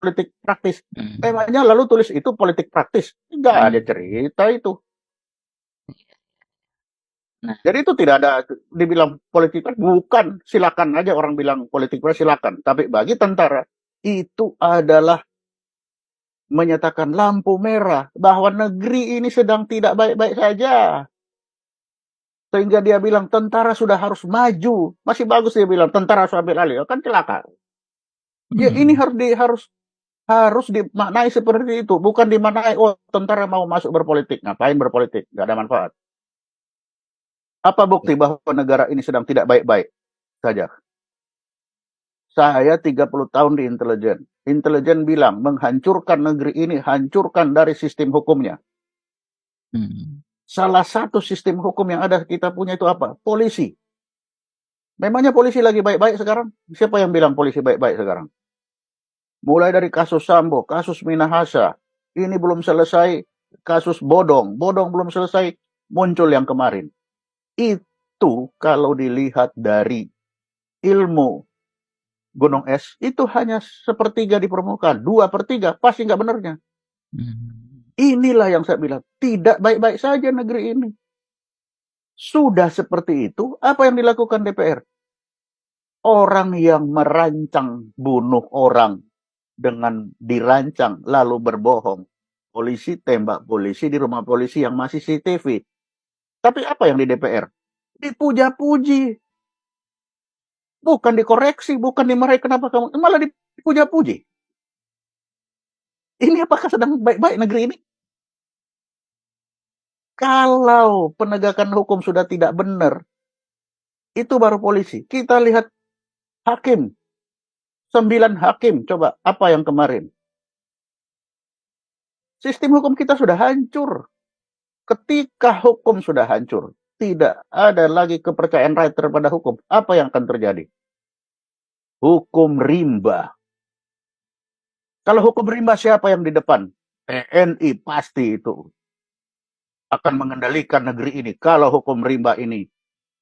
politik praktis. Hmm. Temanya lalu tulis itu politik praktis. Nggak ada Hmm. cerita itu. Nah, Jadi itu tidak ada dibilang politik praktis. Bukan, silakan aja orang bilang politik praktis, silakan. Tapi bagi tentara, itu adalah menyatakan lampu merah bahwa negeri ini sedang tidak baik-baik saja. Sehingga dia bilang tentara sudah harus maju. Masih bagus dia bilang tentara harus ambil alih. Kan celaka. Ya ini hmm. harus dimaknai seperti itu, bukan dimaknai oh tentara mau masuk berpolitik, ngapain berpolitik, nggak ada manfaat. Apa bukti bahwa negara ini sedang tidak baik-baik saja? Saya 30 tahun di intelijen. Intelijen bilang menghancurkan negeri ini, hancurkan dari sistem hukumnya. Hmm. Salah satu sistem hukum yang ada kita punya itu apa? Polisi. Memangnya polisi lagi baik-baik sekarang? Siapa yang bilang polisi baik-baik sekarang? Mulai dari kasus Sambo, kasus Minahasa, ini belum selesai, kasus Bodong, Bodong belum selesai, muncul yang kemarin. Itu kalau dilihat dari ilmu gunung es, itu hanya sepertiga di permukaan, 2/3, pasti nggak benernya. Hmm. Inilah yang saya bilang, tidak baik-baik saja negeri ini. Sudah seperti itu, apa yang dilakukan DPR? Orang yang merancang bunuh orang dengan dirancang lalu berbohong. Polisi tembak polisi di rumah polisi yang masih CCTV. Tapi apa yang di DPR? Dipuja-puji. Bukan dikoreksi, bukan dimarahi kenapa kamu. Malah dipuja-puji. Ini apakah sedang baik-baik negeri ini? Kalau penegakan hukum sudah tidak benar, itu baru polisi. Kita lihat hakim. 9 hakim. Coba apa yang kemarin? Sistem hukum kita sudah hancur. Ketika hukum sudah hancur, tidak ada lagi kepercayaan rakyat terhadap hukum. Apa yang akan terjadi? Hukum rimba. Kalau hukum rimba siapa yang di depan? TNI pasti itu akan mengendalikan negeri ini kalau hukum rimba ini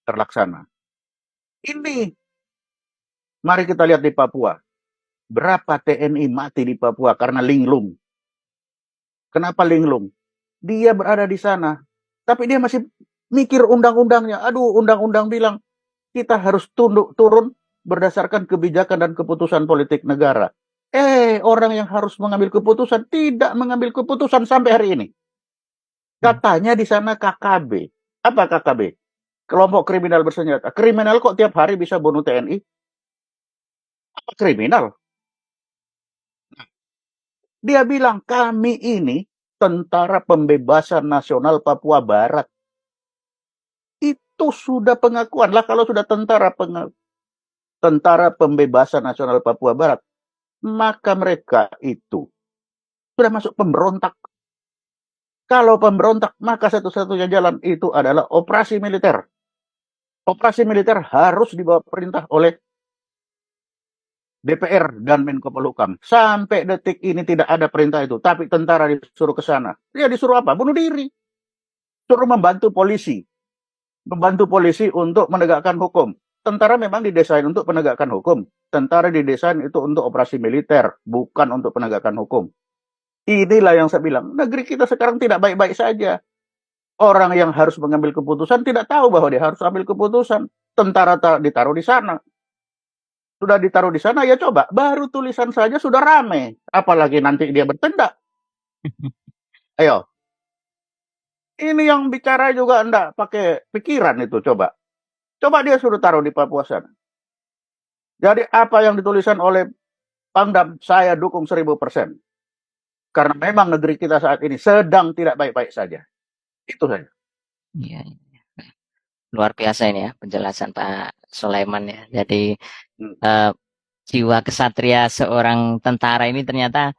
terlaksana. Ini, mari kita lihat di Papua. Berapa TNI mati di Papua karena linglung? Kenapa linglung? Dia berada di sana, tapi dia masih mikir undang-undangnya. Aduh, undang-undang bilang kita harus tunduk turun berdasarkan kebijakan dan keputusan politik negara. Orang yang harus mengambil keputusan tidak mengambil keputusan sampai hari ini. Katanya di sana KKB. Apa KKB? Kelompok kriminal bersenjata. Kriminal kok tiap hari bisa bunuh TNI? Apa kriminal? Dia bilang kami ini Tentara Pembebasan Nasional Papua Barat. Itu sudah pengakuan lah kalau sudah Tentara Pembebasan Nasional Papua Barat, maka mereka itu sudah masuk pemberontak. Kalau pemberontak, maka satu-satunya jalan itu adalah operasi militer. Operasi militer harus dibawa perintah oleh DPR dan Menko Polhukam. Sampai detik ini tidak ada perintah itu. Tapi tentara disuruh ke sana. Dia disuruh apa? Bunuh diri. Suruh membantu polisi. Membantu polisi untuk menegakkan hukum. Tentara memang didesain untuk penegakan hukum. Tentara didesain itu untuk operasi militer. Bukan untuk penegakan hukum. Inilah yang saya bilang. Negeri kita sekarang tidak baik-baik saja. Orang yang harus mengambil keputusan tidak tahu bahwa dia harus ambil keputusan. Tentara ditaruh di sana. Sudah ditaruh di sana, ya coba. Baru tulisan saja sudah rame. Apalagi nanti dia bertindak. Ayo. Ini yang bicara juga enggak pakai pikiran itu, coba. Coba dia suruh taruh di Papua sana. Jadi apa yang ditulisan oleh Pangdam, saya dukung 1000%. Karena memang negeri kita saat ini sedang tidak baik-baik saja. Itu saja. Iya, luar biasa ini ya penjelasan Pak Sulaiman ya. Jadi Hmm. jiwa kesatria seorang tentara ini ternyata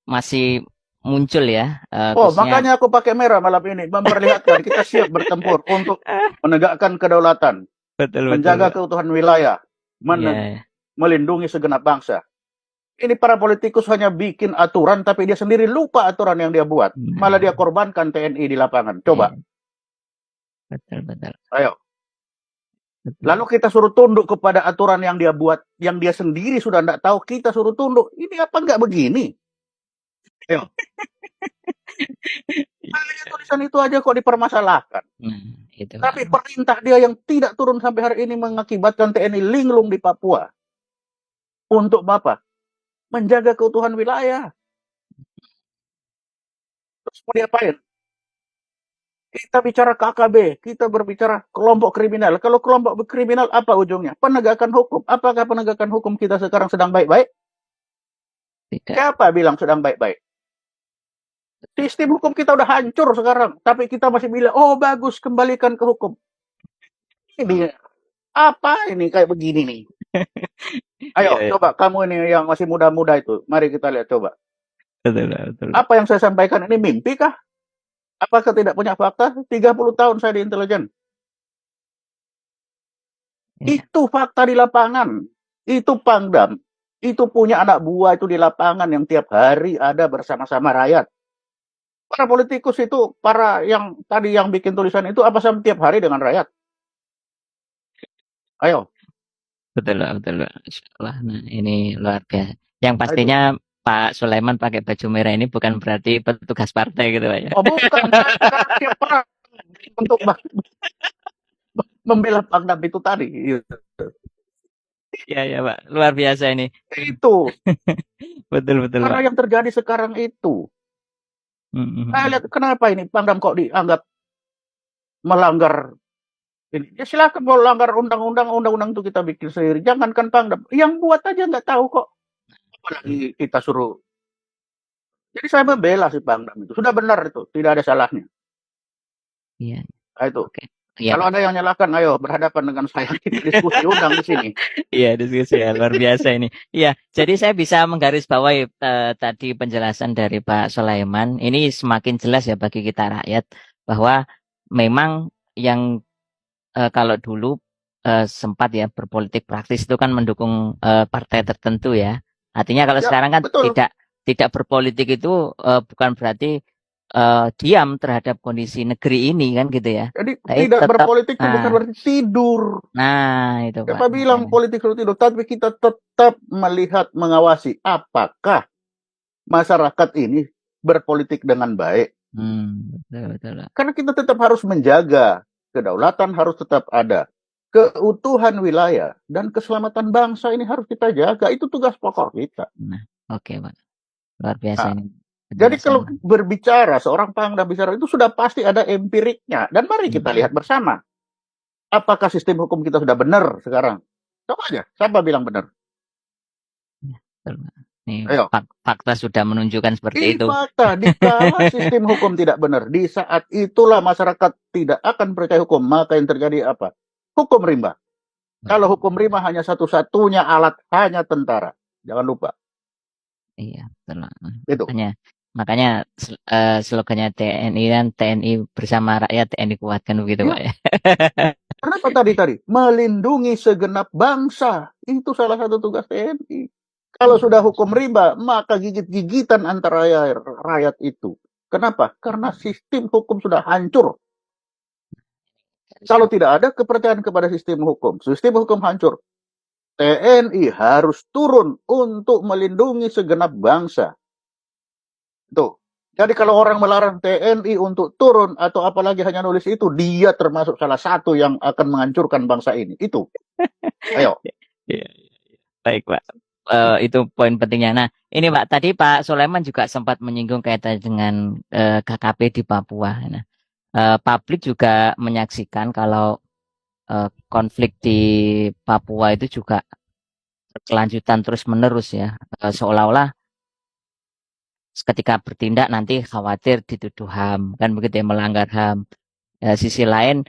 masih muncul ya, Oh, khususnya. makanya aku pakai merah malam ini. Memperlihatkan kita siap bertempur untuk menegakkan kedaulatan. Betul betul Menjaga Pak. keutuhan wilayah. Iya, Melindungi segenap bangsa. Ini para politikus hanya bikin aturan, tapi dia sendiri lupa aturan yang dia buat. Malah nah, dia korbankan TNI di lapangan. iya, Coba, betul betul. ayo. Lalu kita suruh tunduk kepada aturan yang dia buat, yang dia sendiri sudah tidak tahu, kita suruh tunduk. Ini apa nggak begini? Ayo. Hanya tulisan itu aja kok dipermasalahkan. Itu Tapi perintah dia yang tidak turun sampai hari ini mengakibatkan TNI linglung di Papua. Untuk apa? Menjaga keutuhan wilayah. Terus mau diapain? Kita bicara KKB, kita berbicara kelompok kriminal. Kalau kelompok kriminal apa ujungnya? Penegakan hukum. Apakah penegakan hukum kita sekarang sedang baik-baik? tidak. Siapa bilang sedang baik-baik? Sistem hukum kita udah hancur sekarang, tapi kita masih bilang, oh bagus, kembalikan ke hukum. Ini apa ini kayak begini nih? Ayo, coba kamu ini yang masih muda-muda itu, mari kita lihat coba. Betul. Apa yang saya sampaikan ini mimpi kah? Apakah tidak punya fakta? 30 tahun saya di intelijen. Iya. Itu fakta di lapangan. Itu Pangdam. Itu punya anak buah itu di lapangan yang tiap hari ada bersama-sama rakyat. Para politikus itu, para yang tadi yang bikin tulisan itu apa sama tiap hari dengan rakyat? Ayo. Betul. Insyaallah. Nah, ini luar biasa. Yang pastinya Pak Sulaiman pakai baju merah ini bukan berarti petugas partai gitu Pak ya. Oh bukan, saya sekarang tiap perang untuk membela Pangdam itu tadi. Iya Pak, luar biasa ini. Itu. Betul Karena Pak. yang terjadi sekarang itu. Saya lihat kenapa ini Pangdam kok dianggap melanggar ini. Ya silakan mau langgar undang-undang itu kita bikin sendiri. Jangankan Pangdam, yang buat aja nggak tahu kok. Apalagi kita suruh. Jadi saya membela si Pangdam itu. Sudah benar itu, tidak ada salahnya. Iya. Nah, itu. Oke. Iya, Kalau Pak. ada yang nyalakan, ayo berhadapan dengan saya. Kita diskusi undang di sini. Iya, diskusi ya luar biasa ini. Iya, jadi saya bisa menggarisbawahi tadi penjelasan dari Pak Sulaiman. Ini semakin jelas ya bagi kita rakyat bahwa memang yang kalau dulu sempat ya berpolitik praktis itu kan mendukung partai tertentu ya. Artinya kalau Ya, sekarang kan betul. tidak berpolitik itu bukan berarti diam terhadap kondisi negeri ini kan gitu ya. Jadi Tapi tidak tetap berpolitik itu bukan berarti tidur. itu Pak. Siapa bilang politik itu tidur? Tapi kita tetap melihat, mengawasi apakah masyarakat ini berpolitik dengan baik. Betul. Karena kita tetap harus menjaga kedaulatan, harus tetap ada. Keutuhan wilayah dan keselamatan bangsa ini harus kita jaga. Itu tugas pokok kita. Nah, oke Pak. Luar biasa Nah, ini jadi penjelasan. kalau berbicara, seorang Pangdam bicara itu sudah pasti ada empiriknya. Dan mari kita lihat bersama. Apakah sistem hukum kita sudah benar sekarang? Coba aja, siapa bilang benar? Ya, betul, Pak. Ini Ayo. fakta sudah menunjukkan seperti itu. Fakta, dikala sistem hukum tidak benar, di saat itulah masyarakat tidak akan percaya hukum. Maka yang terjadi apa? Hukum rimba. Kalau hukum rimba hanya satu-satunya alat, hanya tentara. Jangan lupa. Iya, betul. Itu. Makanya slogannya TNI dan TNI bersama rakyat, TNI kuatkan begitu Pak ya. Kenapa tadi? Melindungi segenap bangsa. Itu salah satu tugas TNI. Kalau sudah hukum rimba, maka gigit-gigitan antara rakyat itu. Kenapa? Karena sistem hukum sudah hancur. Kalau tidak ada kepercayaan kepada sistem hukum hancur. TNI harus turun untuk melindungi segenap bangsa. Tuh. Jadi kalau orang melarang TNI untuk turun atau apalagi hanya nulis itu, dia termasuk salah satu yang akan menghancurkan bangsa ini. Itu. Ayo. Iya. Baik Pak. Itu poin pentingnya. Nah, ini Pak, tadi Pak Sulaiman juga sempat menyinggung kaitan dengan KKP di Papua. Nah, publik juga menyaksikan kalau konflik di Papua itu juga berkelanjutan terus-menerus ya. Seolah-olah ketika bertindak nanti khawatir dituduh HAM, kan begitu ya, melanggar HAM. Sisi lain,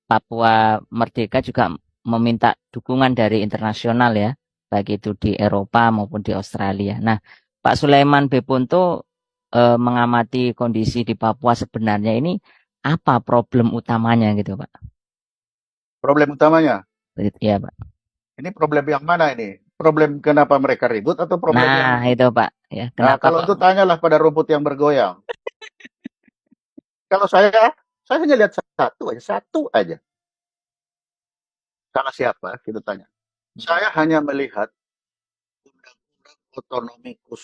Papua Merdeka juga meminta dukungan dari internasional ya, baik itu di Eropa maupun di Australia. Nah, Pak Sulaiman Bepunto mengamati kondisi di Papua sebenarnya ini apa problem utamanya gitu Pak? Problem utamanya? Iya Pak. Ini problem yang mana ini? Problem kenapa mereka ribut atau problem yang... Nah, itu Pak. Ya, Nah, kenapa kalau kok? itu tanyalah pada rumput yang bergoyang. Kalau saya hanya lihat satu aja. Salah siapa? Kita tanya. Saya hanya melihat undang-undang otonomi khusus